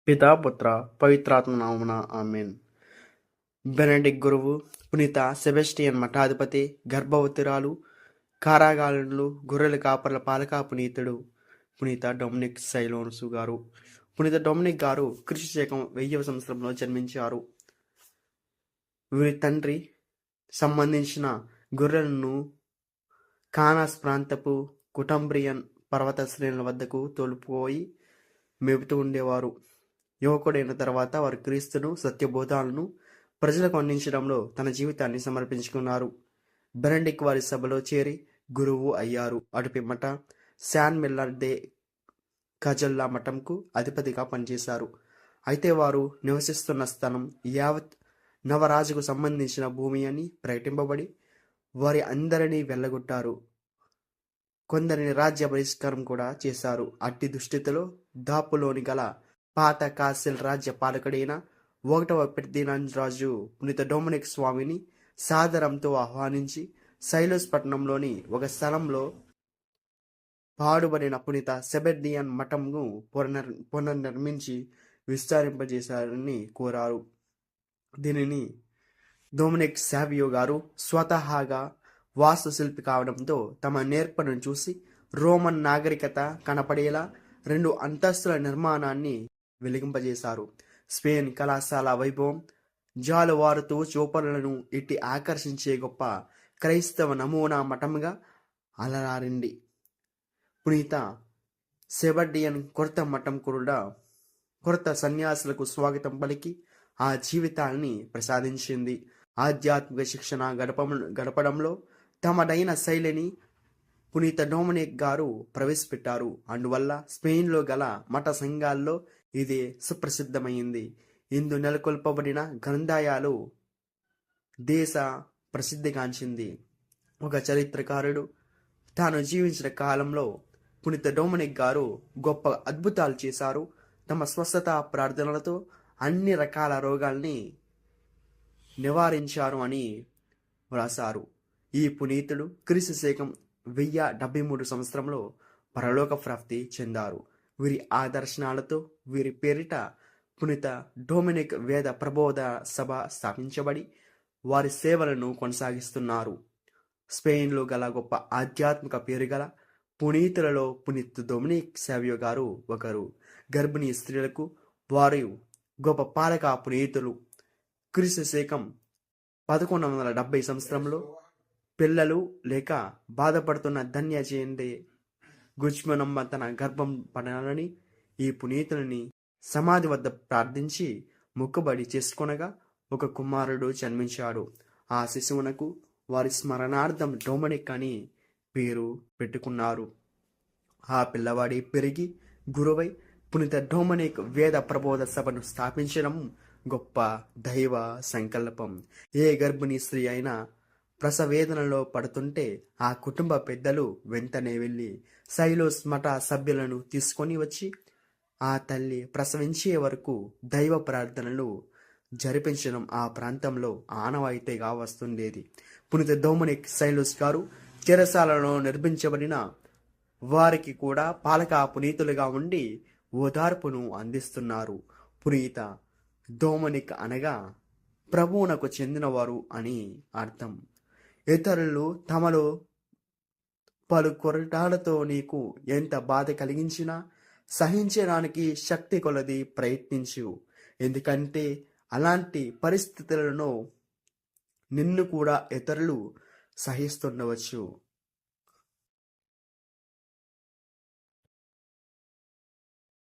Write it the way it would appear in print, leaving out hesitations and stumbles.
పితా పుత్ర పవిత్రాత్మ నామమున ఆమేన్. బెనడిక్ట్ గురువు, పునీత సెబెస్టియన్ మఠాధిపతి, గర్భవతురాలు, కారాగారులు, గొర్రెల కాపర్ల పాలక పునీతుడు పునీత డొమినిక్ సైలోన్సు గారు. పునీత డొమినిక్ గారు క్రీస్తు శకం 1000వ సంవత్సరంలో జన్మించారు. వీరి తండ్రి సంబంధించిన గొర్రెలను కానాస్ ప్రాంతపు కుటంబ్రియన్ పర్వత శ్రేణుల వద్దకు తోలుకుపోయి మేపుతూ ఉండేవారు. యువకుడైన తర్వాత వారు క్రీస్తును, సత్యబోధాలను ప్రజలకు అందించడంలో తన జీవితాన్ని సమర్పించుకున్నారు. బెనడిక్ట్ వారి సభలో చేరి గురువు అయ్యారు. అటు పిమ్మట శాన్ మిల్లర్ దే కజల్లా మఠంకు అధిపతిగా పనిచేశారు. అయితే వారు నివసిస్తున్న స్థలం యావత్ నవరాజుకు సంబంధించిన భూమి అని ప్రకటింపబడి వారి అందరినీ వెళ్ళగొట్టారు. కొందరిని రాజ్య బహిష్కారం కూడా చేశారు. అట్టి దుస్థితిలో దాపులోని గల పాత కాసిల్ రాజ్య పాలకుడైన 1వ ఫెర్డినాండ్ రాజు పునీత డొమినిక్ స్వామిని సాదరంతో ఆహ్వానించి సైలోస్ పట్టణంలోని ఒక స్థలంలో పాడుబడిన పునీత సెబెస్టియన్ మఠంను పునర్నిర్మించి విస్తరింపజేశారని కోరారు. దీనిని డొమినిక్ సావియో గారు స్వతహాగా వాస్తుశిల్పి కావడంతో తమ నేర్పను చూసి రోమన్ నాగరికత కనపడేలా 2 అంతస్తుల నిర్మాణాన్ని వెలిగింపజేశారు. స్పెయిన్ కళాశాల వైభవం జాలువారుతూ చూపరులను ఇట్టి ఆకర్షించే గొప్ప క్రైస్తవ నమూనా మఠంగా అలరారింది. పునీత సెబెస్టియన్ కొత్త మఠం కూడా కొత్త సన్యాసులకు స్వాగతం పలికి ఆ జీవితాన్ని ప్రసాదించింది. ఆధ్యాత్మిక శిక్షణ గడపడంలో తమదైన శైలిని పునీత డొమినిక్ గారు ప్రవేశపెట్టారు. అందువల్ల స్పెయిన్లో గల మఠ సంఘాల్లో ఇది సుప్రసిద్ధమైంది. ఇందు నెలకొల్పబడిన గ్రంథాలయాలు దేశ ప్రసిద్ధిగాంచింది. ఒక చరిత్రకారుడు తాను జీవించిన కాలంలో పునీత డొమినిక్ గారు గొప్ప అద్భుతాలు చేశారు. తమ స్వస్థత ప్రార్థనలతో అన్ని రకాల రోగాల్ని నివారించారు అని వ్రాసారు. ఈ పునీతుడు క్రీస్తు శకం 1073 సంవత్సరంలో పరలోక ప్రాప్తి చెందారు. వీరి ఆదర్శనాలతో వీరి పేరిట పునీత డొమినిక్ వేద ప్రబోధ సభ స్థాపించబడి వారి సేవలను కొనసాగిస్తున్నారు. స్పెయిన్లో గల గొప్ప ఆధ్యాత్మిక పేరుగల పునీతులలో పునీత డొమినిక్ సావియో గారు ఒకరు. గర్భిణీ స్త్రీలకు వారు గొప్ప పాలక పునీతులు. క్రీస్తు శకం 1170 సంవత్సరంలో పిల్లలు లేక బాధపడుతున్న ధన్య చేయండి గుజ్మనమ్మ తన గర్భం పడాలని ఈ పునీతుని సమాధి వద్ద ప్రార్థించి మొక్కుబడి చేసుకొనగా ఒక కుమారుడు జన్మించాడు. ఆ శిశువునకు వారి స్మరణార్థం డొమినిక్ అని పేరు పెట్టుకున్నారు. ఆ పిల్లవాడి పెరిగి గురువై పునీత డొమినిక్ వేద ప్రబోధ సభను స్థాపించడం గొప్ప దైవ సంకల్పం. ఏ గర్భిణీ స్త్రీ అయినా ప్రసవేదనలో పడుతుంటే ఆ కుటుంబ పెద్దలు వెంటనే వెళ్ళి సైలోస్ మఠ సభ్యులను తీసుకొని వచ్చి ఆ తల్లి ప్రసవించే వరకు దైవ ప్రార్థనలు జరిపించడం ఆ ప్రాంతంలో ఆనవాయితీగా వస్తుండేది. పునీత డొమినిక్ సైలోస్ గారు చెరసాలలో నిర్మించబడిన వారికి కూడా పాలక పునీతులుగా ఉండి ఓదార్పును అందిస్తున్నారు. పునీత డొమినిక్ అనగా ప్రభువునకు చెందినవారు అని అర్థం. ఇతరులు తమలో పలు కొరటాలతో నీకు ఎంత బాధ కలిగించినా సహించడానికి శక్తి కొలది ప్రయత్నించు. ఎందుకంటే అలాంటి పరిస్థితులను నిన్ను కూడా ఇతరులు సహిస్తుండవచ్చు.